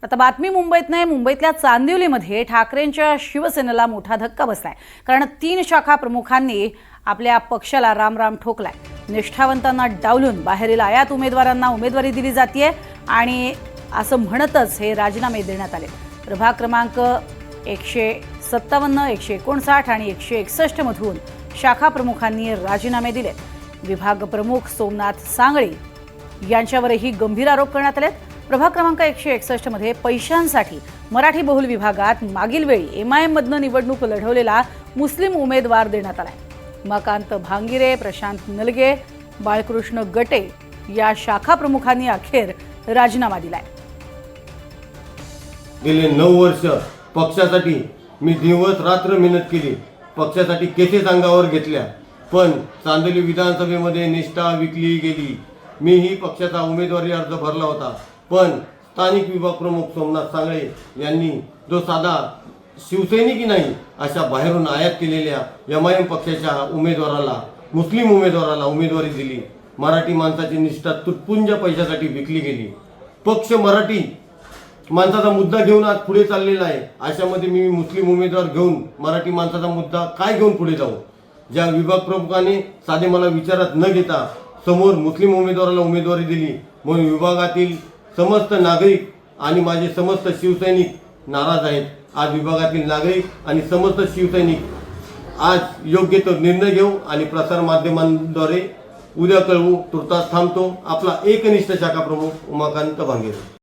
आता बातमी मुंबईत नाही, मुंबईतल्या चांदिवलीमध्ये ठाकरेंच्या शिवसेनेला मोठा धक्का बसलाय। कारण 3 शाखा प्रमुखांनी आपल्या पक्षाला रामराम ठोकलाय। निष्ठावंतांना डावलून बाहेरील आयात उमेदवारांना उमेदवारी दिली जाते आणि असं म्हणतच हे राजीनामे देण्यात आले। प्रभाग क्रमांक 157, 159 आणि 161 मधून शाखा प्रमुखांनी राजीनामे दिले। विभाग प्रमुख सोमनाथ सांगळे यांच्यावरही गंभीर आरोप करण्यात आले। प्रभाग क्रमांक 161 मध्ये पैशांसाठी मराठी बहुल विभागात मागील वेळी MIM मधनं निवडणूक लढवलेला मुस्लिम उमेदवार देण्यात आलाय। उमाकांत भांगिरे, प्रशांत नलगे, बाळकृष्ण गटे या शाखा प्रमुखांनी अखेर राजीनामा दिलाय। गेले 9 वर्ष पक्षासाठी मी दिवस रात्र मेहनत केली, पक्षासाठी केसेस अंगावर घेतल्या, पण चांदोली विधानसभेमध्ये निष्ठा विकली गेली। मीही पक्षाचा उमेदवारी अर्ज भरला होता, पण स्थानिक विभाग प्रमुख सोमनाथ सांगळे यांनी जो साधा शिवसैनिकी नाही अशा बाहेरून आयात केलेल्या MIM पक्षाच्या उमेदवाराला, मुस्लिम उमेदवाराला उमेदवारी दिली। मराठी माणसाची निष्ठा तुटपुंज पैशासाठी विकली गेली। पक्ष मराठी माणसाचा मुद्दा घेऊन आज पुढे चाललेला आहे। अशामध्ये मी मुस्लिम उमेदवार घेऊन मराठी माणसाचा मुद्दा काय घेऊन पुढे जाऊ? ज्या विभाग प्रमुखाने साधे मला विचारात न घेता समोर मुस्लिम उमेदवाराला उमेदवारी दिली, म्हणून विभागातील समस्त नागरिक आणि माझे समस्त शिवसैनिक नाराज आहेत। आज विभागातील नागरिक आणि समस्त शिवसैनिक आज योग्य तो निर्णय घेऊ आणि प्रसार माध्यमांद्वारे उद्या कळवू। तुर्तास थांबतो। आपला एकनिष्ठ शाखा प्रमुख उमाकांत भांगिरे।